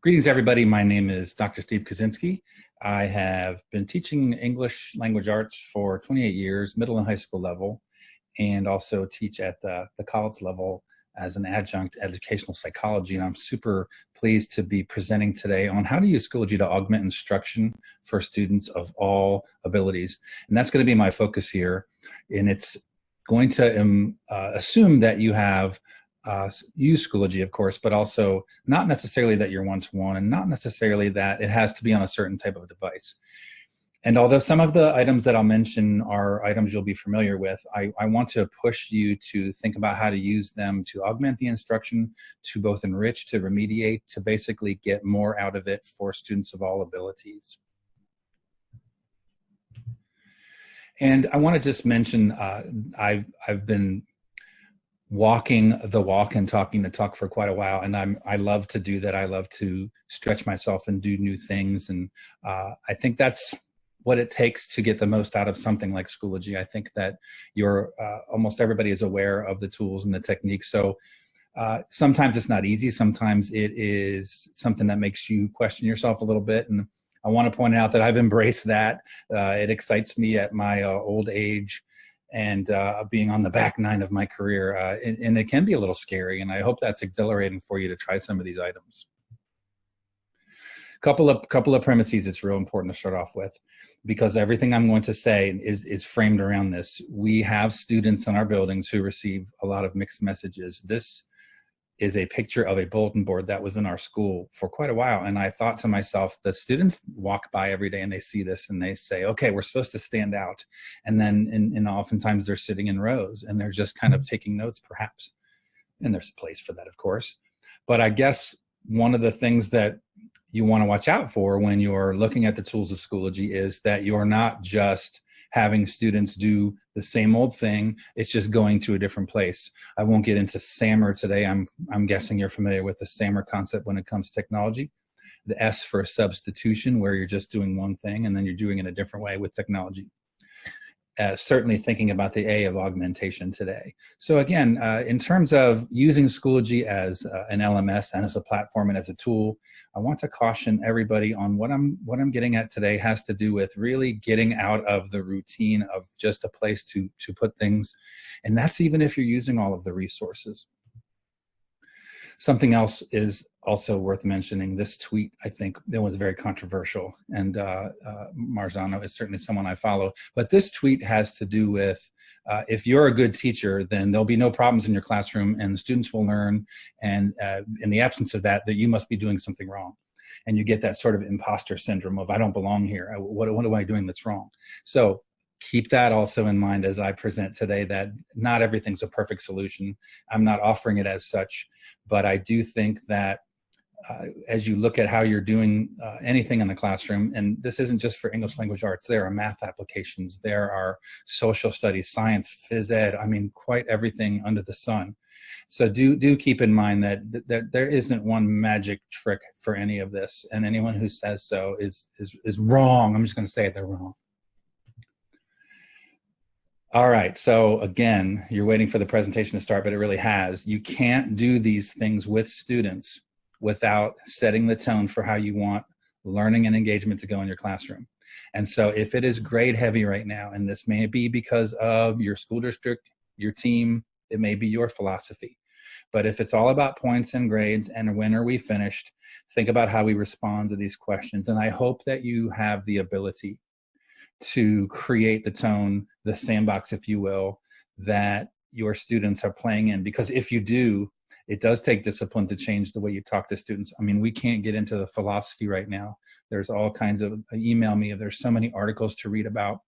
Greetings, everybody. My name is Dr. Steve Kaczynski. I have been teaching English language arts for 28 years, middle and high school level, and also teach at the college level as an adjunct educational psychology. And I'm super pleased to be presenting today on how to use Schoology to augment instruction for students of all abilities. And that's going to be my focus here. And it's going to assume that you have use Schoology, of course, but also not necessarily that you're one-to-one and not necessarily that it has to be on a certain type of device. And although some of the items that I'll mention are items you'll be familiar with, I want to push you to think about how to use them to augment the instruction, to both enrich, to remediate, to basically get more out of it for students of all abilities. And I want to just mention, I've been walking the walk and talking the talk for quite a while, and I love to do that. I love to stretch myself and do new things, and I think that's what it takes to get the most out of something like Schoology. I think that almost everybody is aware of the tools and the techniques, so sometimes it's not easy. Sometimes it is something that makes you question yourself a little bit, and I want to point out that I've embraced that. It excites me at my old age, and being on the back nine of my career, and it can be a little scary, and I hope that's exhilarating for you to try some of these items. Couple of premises it's real important to start off with, because everything I'm going to say is framed around this. We have students in our buildings who receive a lot of mixed messages. This is a picture of a bulletin board that was in our school for quite a while, and I thought to myself, the students walk by every day and they see this and they say, okay, we're supposed to stand out, and then and oftentimes they're sitting in rows and they're just kind of taking notes, perhaps, and there's a place for that, of course. But I guess one of the things that you want to watch out for when you're looking at the tools of Schoology is that you're not just having students do the same old thing, it's just going to a different place. I won't get into SAMR today. I'm guessing you're familiar with the SAMR concept when it comes to technology. The S for substitution, where you're just doing one thing and then you're doing it a different way with technology. Certainly thinking about the A of augmentation today. So again, in terms of using Schoology as an LMS and as a platform and as a tool, I want to caution everybody on what I'm getting at today has to do with really getting out of the routine of just a place to put things, and that's even if you're using all of the resources. Something else is also worth mentioning. This tweet, I think, that was very controversial, and Marzano is certainly someone I follow. But this tweet has to do with if you're a good teacher, then there'll be no problems in your classroom, and the students will learn. And in the absence of that you must be doing something wrong. And you get that sort of imposter syndrome of, I don't belong here. What am I doing that's wrong? So keep that also in mind as I present today, that not everything's a perfect solution. I'm not offering it as such, but I do think that as you look at how you're doing anything in the classroom, and this isn't just for English language arts, there are math applications, there are social studies, science, phys ed, I mean, quite everything under the sun. So do keep in mind that there isn't one magic trick for any of this, and anyone who says so is wrong. I'm just going to say it, they're wrong. All right, so again, you're waiting for the presentation to start, but it really has. You can't do these things with students without setting the tone for how you want learning and engagement to go in your classroom. And so if it is grade heavy right now, and this may be because of your school district, your team, it may be your philosophy. But if it's all about points and grades and when are we finished, think about how we respond to these questions. And I hope that you have the ability to create the tone, the sandbox, if you will, that your students are playing in. Because if you do, it does take discipline to change the way you talk to students. I mean, we can't get into the philosophy right now. There's all kinds of, email me, there's so many articles to read about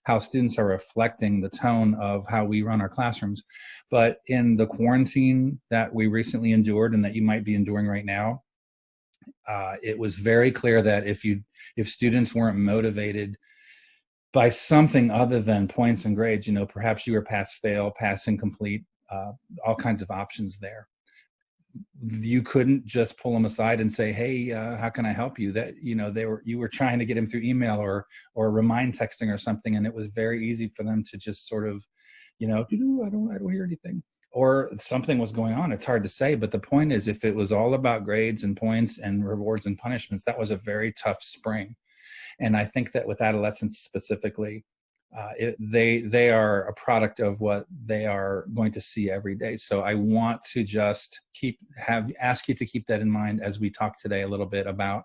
how students are reflecting the tone of how we run our classrooms. But in the quarantine that we recently endured and that you might be enduring right now, it was very clear that if students weren't motivated by something other than points and grades, perhaps you were pass fail, pass incomplete, all kinds of options there. You couldn't just pull them aside and say, hey, how can I help you? That, you were trying to get them through email or remind texting or something, and it was very easy for them to just sort of, I don't hear anything. or something was going on. It's hard to say, but the point is, if it was all about grades and points and rewards and punishments, that was a very tough spring. And I think that with adolescents specifically, they are a product of what they are going to see every day. So I want to just ask you to keep that in mind as we talk today a little bit about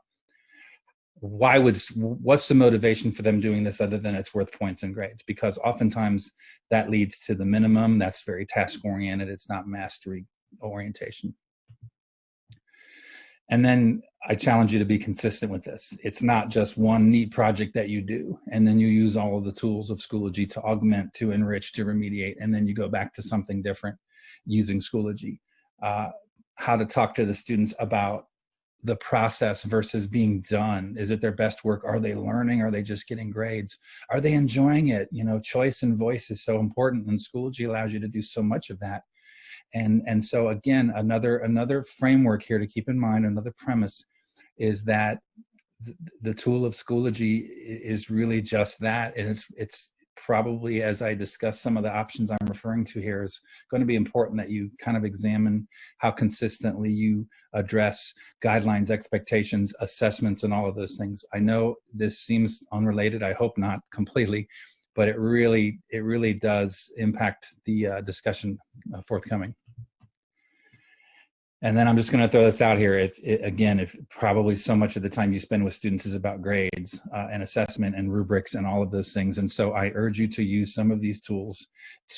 what's the motivation for them doing this other than it's worth points and grades, because oftentimes that leads to the minimum. That's very task oriented. It's not mastery orientation. And then I challenge you to be consistent with this. It's not just one neat project that you do, and then you use all of the tools of Schoology to augment, to enrich, to remediate, and then you go back to something different using Schoology. How to talk to the students about the process versus being done. Is it their best work? Are they learning? Are they just getting grades? Are they enjoying it? You know, choice and voice is so important, and Schoology allows you to do so much of that. And so again, another framework here to keep in mind, another premise, is that the tool of Schoology is really just that. And it's probably, as I discuss some of the options I'm referring to here, is going to be important that you kind of examine how consistently you address guidelines, expectations, assessments, and all of those things. I know this seems unrelated. I hope not completely, but it really does impact the discussion forthcoming. And then I'm just going to throw this out here. If probably so much of the time you spend with students is about grades and assessment and rubrics and all of those things. And so I urge you to use some of these tools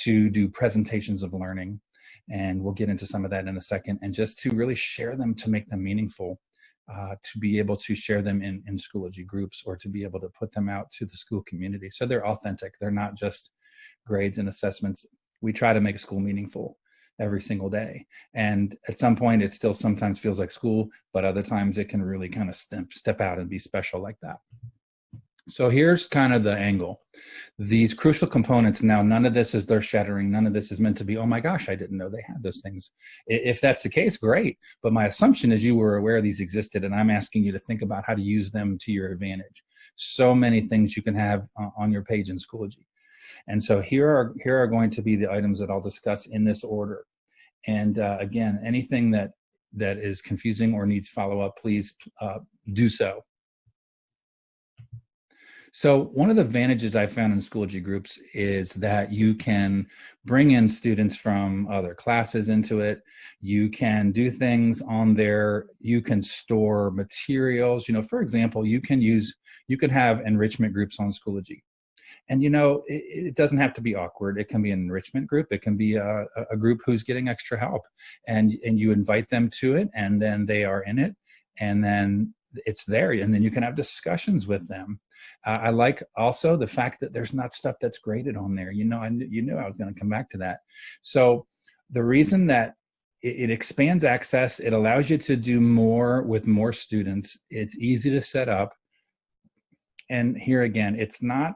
to do presentations of learning. And we'll get into some of that in a second. And just to really share them, to make them meaningful, to be able to share them in Schoology groups, or to be able to put them out to the school community. So they're authentic. They're not just grades and assessments. We try to make school meaningful every single day. And at some point, it still sometimes feels like school, but other times it can really kind of step out and be special like that. So here's kind of the angle. These crucial components, now none of this is earth-shattering. None of this is meant to be, oh my gosh, I didn't know they had those things. If that's the case, great. But my assumption is you were aware these existed, and I'm asking you to think about how to use them to your advantage. So many things you can have on your page in Schoology. And so here are going to be the items that I'll discuss in this order. And again, anything that is confusing or needs follow-up, please do so. So one of the advantages I found in Schoology groups is that you can bring in students from other classes into it. You can do things on there. You can store materials. You know, for example, you can have enrichment groups on Schoology. And, you know, it doesn't have to be awkward. It can be an enrichment group. It can be a group who's getting extra help. And you invite them to it, and then they are in it, and then it's there. And then you can have discussions with them. I like also the fact that there's not stuff that's graded on there. You know, I knew I was going to come back to that. So the reason that it expands access, it allows you to do more with more students. It's easy to set up. And here again, it's not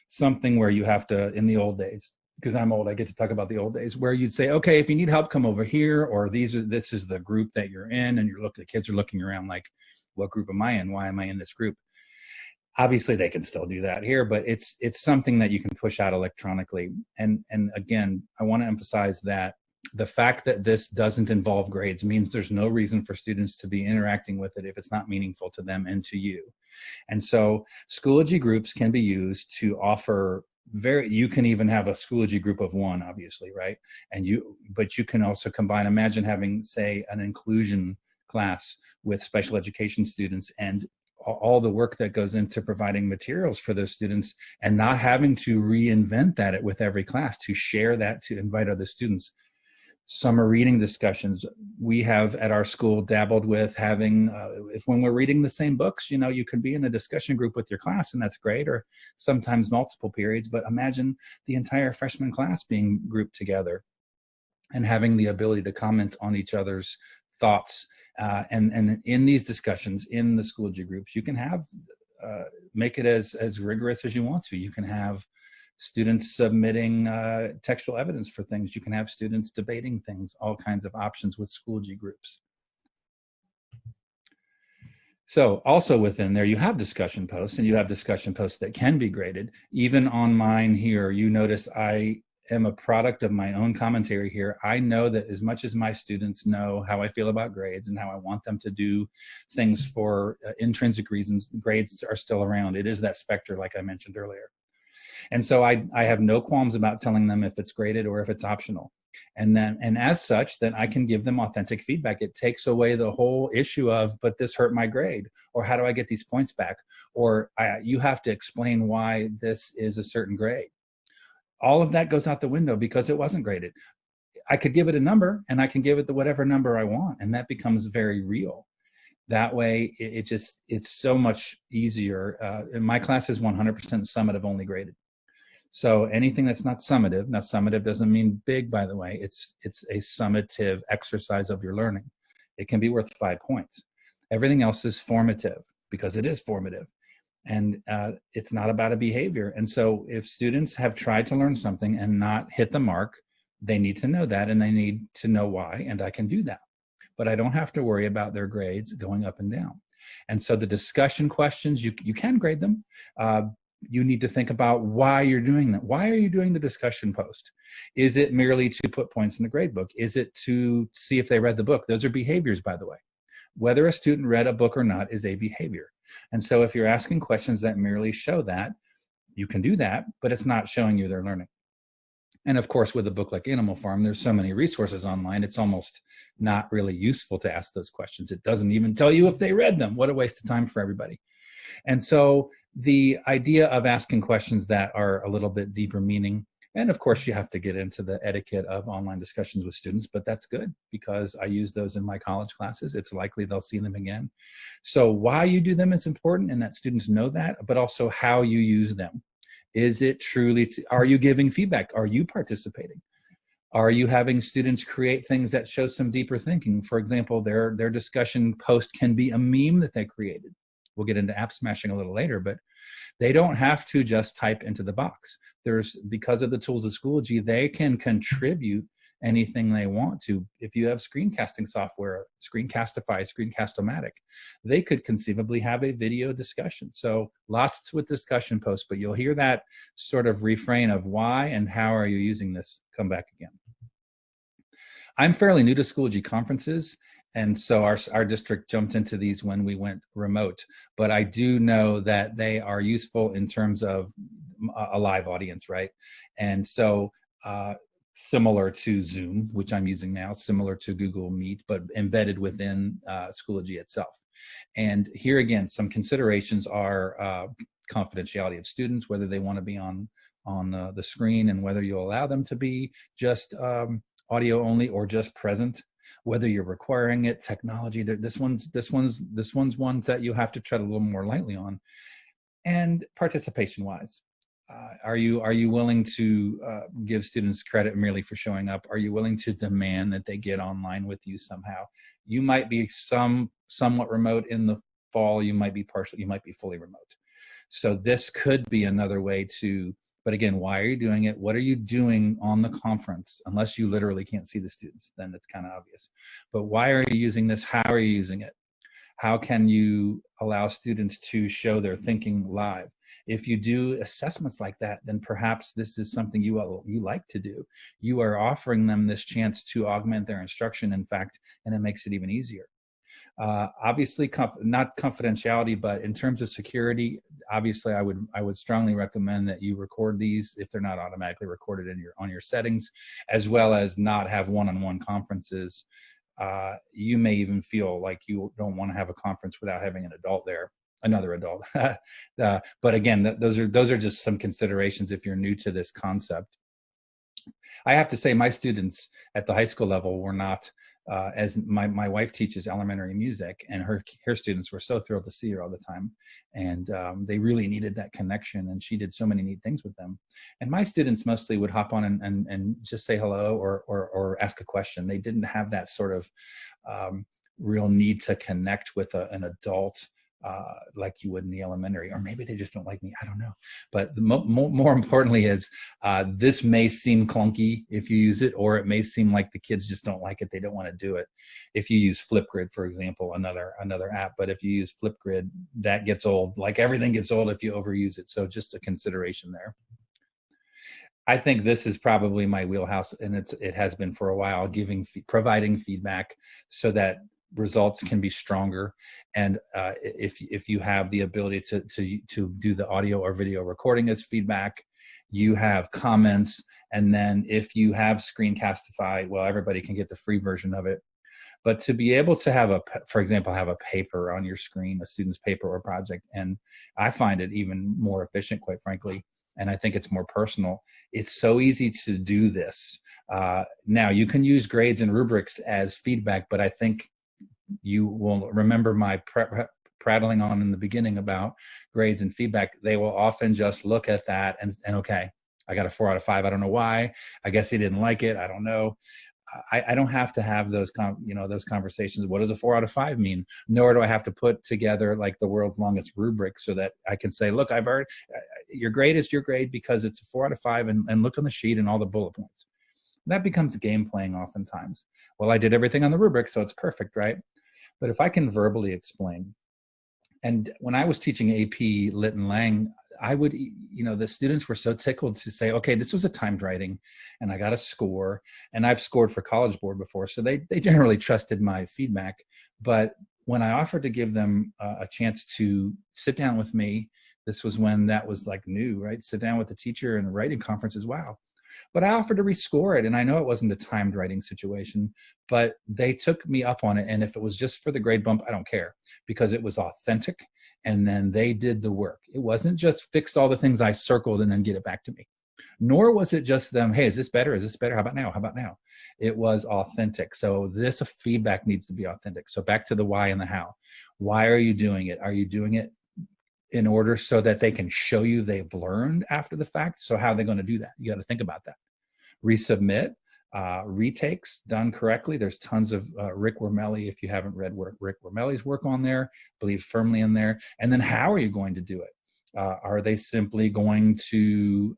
something where you have to, in the old days, because I'm old, I get to talk about the old days, where you'd say, okay, if you need help, come over here, or this is the group that you're in, and the kids are looking around like, what group am I in? Why am I in this group? Obviously, they can still do that here, but it's something that you can push out electronically. And again, I want to emphasize that the fact that this doesn't involve grades means there's no reason for students to be interacting with it if it's not meaningful to them and to you. And so Schoology groups can be used to offer you can even have a Schoology group of one, obviously, right? But you can also combine, imagine having, say, an inclusion class with special education students, and all the work that goes into providing materials for those students, and not having to reinvent that with every class, to share that, to invite other students. Summer reading discussions. We have at our school dabbled with having, when we're reading the same books, you know, you could be in a discussion group with your class, and that's great, or sometimes multiple periods, but imagine the entire freshman class being grouped together and having the ability to comment on each other's thoughts. And in these discussions, in the Schoology groups, you can have, make it as rigorous as you want to. You can have students submitting textual evidence for things. You can have students debating things, all kinds of options with Schoology groups. So also within there, you have discussion posts, and you have discussion posts that can be graded. Even on mine here, you notice I am a product of my own commentary here. I know that as much as my students know how I feel about grades and how I want them to do things for intrinsic reasons, grades are still around. It is that specter, like I mentioned earlier. And so I have no qualms about telling them if it's graded or if it's optional. And as such, then I can give them authentic feedback. It takes away the whole issue of, but this hurt my grade, or how do I get these points back? Or you have to explain why this is a certain grade. All of that goes out the window because it wasn't graded. I could give it a number, and I can give it the whatever number I want, and that becomes very real. That way, it's so much easier. And my class is 100% summative only graded. So anything that's not summative, now summative doesn't mean big, by the way, it's a summative exercise of your learning. It can be worth 5 points. Everything else is formative because it is formative. And it's not about a behavior. And so if students have tried to learn something and not hit the mark, they need to know that, and they need to know why, and I can do that. But I don't have to worry about their grades going up and down. And so the discussion questions, you can grade them. You need to think about why you're doing that. Why are you doing the discussion post? Is it merely to put points in the grade book? Is it to see if they read the book? Those are behaviors, by the way. Whether a student read a book or not is a behavior. And so if you're asking questions that merely show that, you can do that, but it's not showing you they're learning. And of course, with a book like Animal Farm, there's so many resources online, it's almost not really useful to ask those questions. It doesn't even tell you if they read them. What a waste of time for everybody. And so the idea of asking questions that are a little bit deeper meaning, and of course you have to get into the etiquette of online discussions with students, but that's good because I use those in my college classes. It's likely they'll see them again. So why you do them is important, and that students know that, but also how you use them. Is it truly, are you giving feedback? Are you participating? Are you having students create things that show some deeper thinking? For example, their discussion post can be a meme that they created. We'll get into app smashing a little later, but they don't have to just type into the box. Because of the tools of Schoology, they can contribute anything they want to. If you have screencasting software, Screencastify, Screencast-O-Matic, they could conceivably have a video discussion. So lots with discussion posts, but you'll hear that sort of refrain of why and how are you using this come back again. I'm fairly new to Schoology conferences, and so our district jumped into these when we went remote. But I do know that they are useful in terms of a live audience, right? And so similar to Zoom, which I'm using now, similar to Google Meet, but embedded within Schoology itself. And here again, some considerations are confidentiality of students, whether they want to be on the screen, and whether you allow them to be just audio only or just present, whether you're requiring it, technology. This one's one that you have to tread a little more lightly on. And participation wise, are you willing to give students credit merely for showing up? Are you willing to demand that they get online with you somehow? You might be somewhat remote in the fall, you might be partial, you might be fully remote. So this could be another way to, but again, why are you doing it? What are you doing on the conference? Unless you literally can't see the students, then it's kind of obvious. But why are you using this? How are you using it? How can you allow students to show their thinking live? If you do assessments like that, then perhaps this is something you like to do. You are offering them this chance to augment their instruction, in fact, and it makes it even easier. Obviously, not confidentiality, but in terms of security, obviously, I would strongly recommend that you record these if they're not automatically recorded on your settings, as well as not have one-on-one conferences. You may even feel like you don't want to have a conference without having an adult there, another adult. But again, those are just some considerations if you're new to this concept. I have to say my students at the high school level were not, as my wife teaches elementary music, and her students were so thrilled to see her all the time. And they really needed that connection, and she did so many neat things with them. And my students mostly would hop on and just say hello or ask a question. They didn't have that sort of real need to connect with an adult like you would in the elementary, or maybe they just don't like me, I don't know. But more importantly is this may seem clunky if you use it, or it may seem like the kids just don't like it, they don't want to do it. If you use Flipgrid, for example, another app, but if you use Flipgrid, that gets old, like everything gets old if you overuse it. So just a consideration there. I think this is probably my wheelhouse, and it has been for a while, providing feedback so that results can be stronger. And if you have the ability to do the audio or video recording as feedback, you have comments, and then if you have Screencastify, well, everybody can get the free version of it. But to be able to have for example, have a paper on your screen, a student's paper or project, and I find it even more efficient, quite frankly, and I think it's more personal. It's so easy to do this. Now, you can use grades and rubrics as feedback, but I think you will remember my prattling on in the beginning about grades and feedback. They will often just look at that and okay, I got a 4 out of 5. I don't know why. I guess he didn't like it. I don't know. I don't have to have those those conversations. What does a 4 out of 5 mean? Nor do I have to put together like the world's longest rubric so that I can say, look, I've already, your grade is your grade because it's a 4 out of 5, and look on the sheet and all the bullet points. That becomes game playing oftentimes. Well, I did everything on the rubric, so it's perfect, right? But if I can verbally explain, and when I was teaching AP Lit and Lang, I would, the students were so tickled to say, okay, this was a timed writing and I got a score, and I've scored for College Board before. So they generally trusted my feedback. But when I offered to give them a chance to sit down with me, this was when that was like new, right? Sit down with the teacher in a writing conference as well. But I offered to rescore it, and I know it wasn't a timed writing situation, but they took me up on it. And if it was just for the grade bump, I don't care, because it was authentic, and then they did the work. It wasn't just fix all the things I circled and then get it back to me. Nor was it just them, hey, is this better? Is this better? How about now? How about now? It was authentic. So this feedback needs to be authentic. So back to the why and the how. Why are you doing it? Are you doing it in order so that they can show you they've learned after the fact? So how are they going to do that? You got to think about that. Resubmit, retakes done correctly. There's tons of Rick Wormelli, if you haven't read Rick Wormelli's work on there, believe firmly in there. And then how are you going to do it? Are they simply going to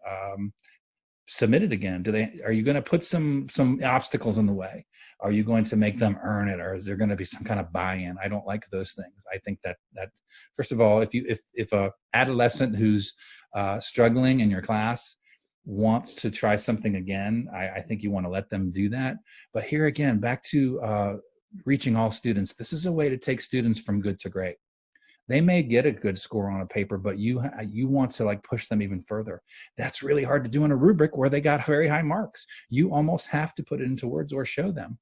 submit it again? Are you going to put some obstacles in the way? Are you going to make them earn it, or is there going to be some kind of buy-in? I don't like those things. I think that first of all, if a adolescent who's struggling in your class wants to try something again, I think you want to let them do that. But here again, back to reaching all students. This is a way to take students from good to great. They may get a good score on a paper, but you want to like push them even further. That's really hard to do in a rubric where they got very high marks. You almost have to put it into words or show them.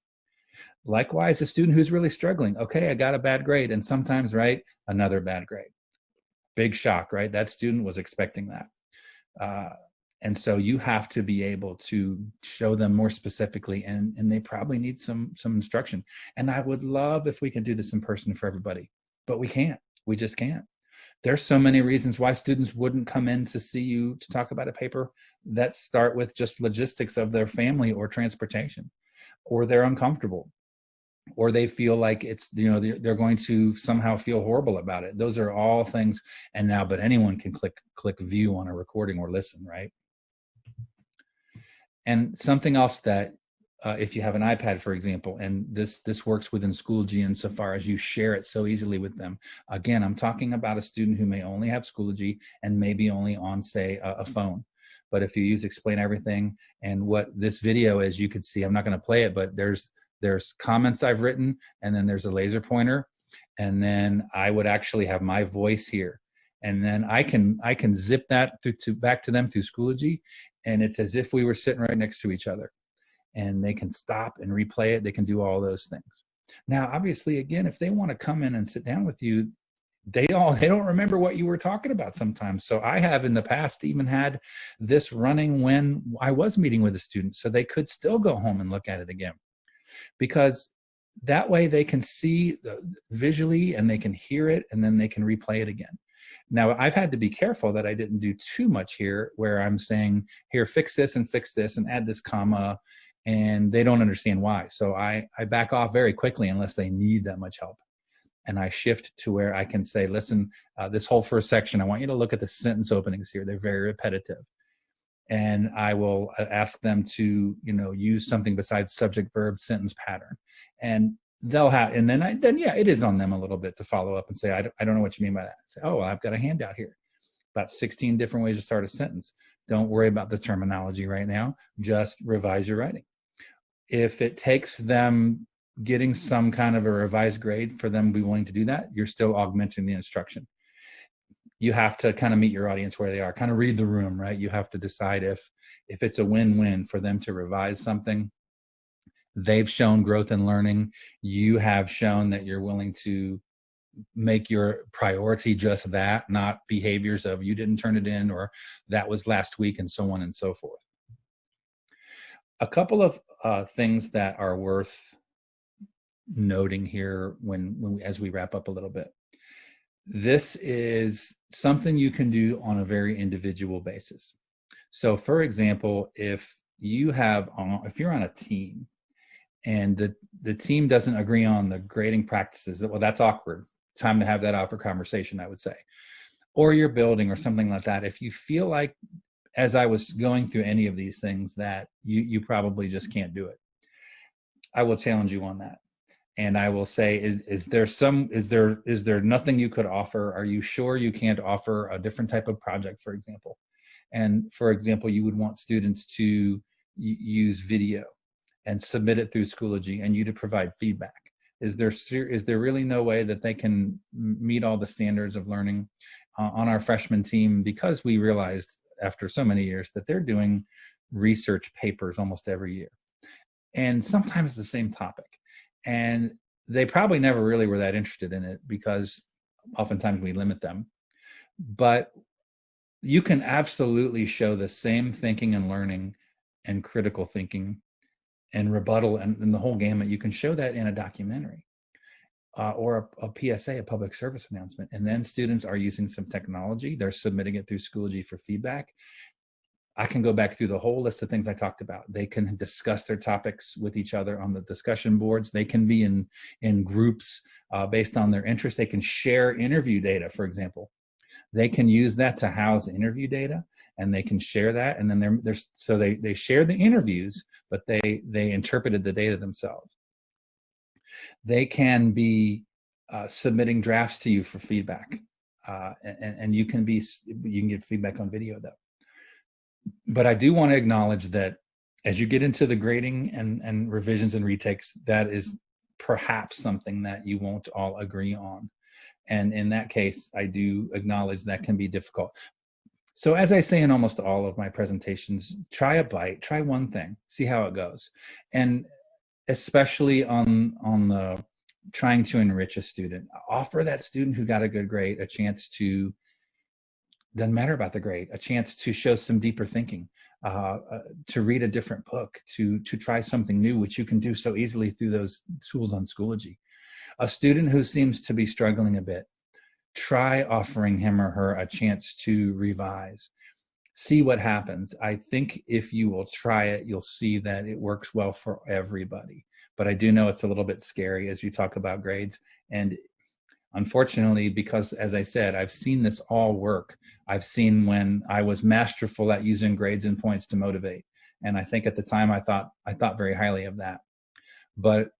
Likewise, a student who's really struggling. Okay, I got a bad grade, and sometimes, right, another bad grade. Big shock, right? That student was expecting that. And so you have to be able to show them more specifically, and they probably need some instruction. And I would love if we could do this in person for everybody, but we can't. We just can't. There's so many reasons why students wouldn't come in to see you to talk about a paper that start with just logistics of their family or transportation, or they're uncomfortable, or they feel like it's, they're going to somehow feel horrible about it. Those are all things. And now, but anyone can click view on a recording or listen, right? And something else that if you have an iPad, for example, and this works within Schoology insofar as you share it so easily with them. Again, I'm talking about a student who may only have Schoology and maybe only on, say, a phone. But if you use Explain Everything, and what this video is, you could see, I'm not going to play it, but there's comments I've written, and then there's a laser pointer, and then I would actually have my voice here. And then I can zip that back to them through Schoology, and it's as if we were sitting right next to each other. And they can stop and replay it. They can do all those things. Now, obviously, again, if they want to come in and sit down with you, they don't remember what you were talking about sometimes. So I have in the past even had this running when I was meeting with a student, so they could still go home and look at it again, because that way they can see visually and they can hear it, and then they can replay it again. Now, I've had to be careful that I didn't do too much here, where I'm saying, here, fix this and add this comma, and they don't understand why. So I back off very quickly unless they need that much help. And I shift to where I can say, listen, this whole first section, I want you to look at the sentence openings here. They're very repetitive. And I will ask them to, use something besides subject, verb, sentence pattern. And they'll have, and then yeah, it is on them a little bit to follow up and say, I don't know what you mean by that. Say, oh, well, I've got a handout here about 16 different ways to start a sentence. Don't worry about the terminology right now. Just revise your writing. If it takes them getting some kind of a revised grade for them to be willing to do that, you're still augmenting the instruction. You have to kind of meet your audience where they are, kind of read the room, right? You have to decide if it's a win-win for them to revise something. They've shown growth in learning. You have shown that you're willing to make your priority just that, not behaviors of you didn't turn it in or that was last week and so on and so forth. A couple of things that are worth noting here as we wrap up a little bit. This is something you can do on a very individual basis. So for example, if you're on a team and the team doesn't agree on the grading practices, well, that's awkward. Time to have that awkward conversation, I would say. Or you're building or something like that. If you feel like, as I was going through any of these things, that you probably just can't do it, I will challenge you on that. And I will say, is there nothing you could offer? Are you sure you can't offer a different type of project, for example? And for example, you would want students to use video and submit it through Schoology and you to provide feedback. Is there really no way that they can meet all the standards of learning on our freshman team? Because we realized after so many years that they're doing research papers almost every year. And sometimes the same topic. And they probably never really were that interested in it because oftentimes we limit them. But you can absolutely show the same thinking and learning and critical thinking and rebuttal and the whole gamut. You can show that in a documentary or a PSA, a public service announcement. And then students are using some technology. They're submitting it through Schoology for feedback. I can go back through the whole list of things I talked about. They can discuss their topics with each other on the discussion boards. They can be in groups based on their interest. They can share interview data, for example. They can use that to house interview data, and they can share that. And then they share the interviews, but they interpreted the data themselves. They can be submitting drafts to you for feedback, and you can get feedback on video though. But I do want to acknowledge that as you get into the grading and revisions and retakes, that is perhaps something that you won't all agree on. And in that case, I do acknowledge that can be difficult. So as I say in almost all of my presentations, try a bite, try one thing, see how it goes. And especially on the trying to enrich a student, offer that student who got a good grade a chance to, doesn't matter about the grade, a chance to show some deeper thinking, to read a different book, to try something new, which you can do so easily through those tools on Schoology. A student who seems to be struggling a bit, try offering him or her a chance to revise. See what happens. I think if you will try it, you'll see that it works well for everybody. But I do know it's a little bit scary as you talk about grades. And unfortunately, because as I said, I've seen this all work. I've seen when I was masterful at using grades and points to motivate. And I think at the time I thought very highly of that. But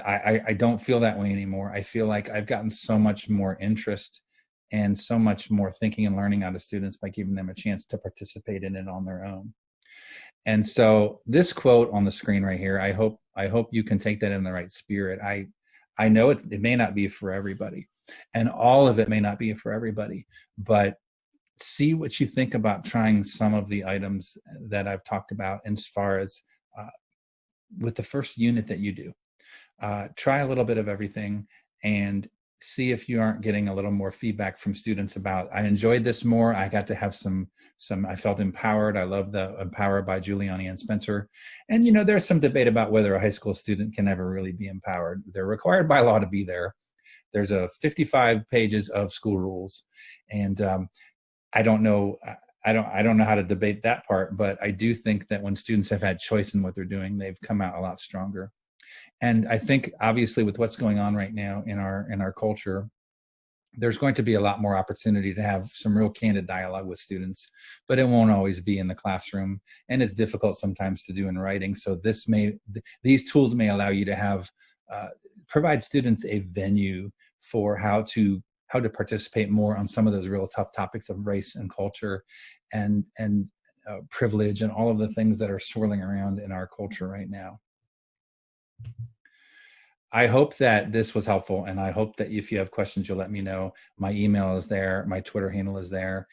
I don't feel that way anymore. I feel like I've gotten so much more interest and so much more thinking and learning out of students by giving them a chance to participate in it on their own. And so this quote on the screen right here, I hope you can take that in the right spirit. I know it may not be for everybody, and all of it may not be for everybody, but see what you think about trying some of the items that I've talked about as far as with the first unit that you do. Try a little bit of everything and see if you aren't getting a little more feedback from students about, I enjoyed this more. I got to have some, I felt empowered. I love the Empowered by Giuliani and Spencer. And, there's some debate about whether a high school student can ever really be empowered. They're required by law to be there. There's 55 pages of school rules. And I don't know how to debate that part, but I do think that when students have had choice in what they're doing, they've come out a lot stronger. And I think obviously with what's going on right now in our culture, there's going to be a lot more opportunity to have some real candid dialogue with students, but it won't always be in the classroom, and it's difficult sometimes to do in writing. So these tools may allow you to have provide students a venue for how to participate more on some of those real tough topics of race and culture, and privilege and all of the things that are swirling around in our culture right now. I hope that this was helpful, and I hope that if you have questions, you'll let me know. My email is there. My Twitter handle is there.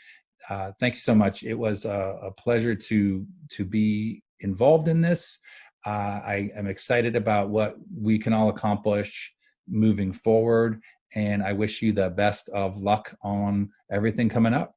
Thank you so much. It was a pleasure to be involved in this. I am excited about what we can all accomplish moving forward, and I wish you the best of luck on everything coming up.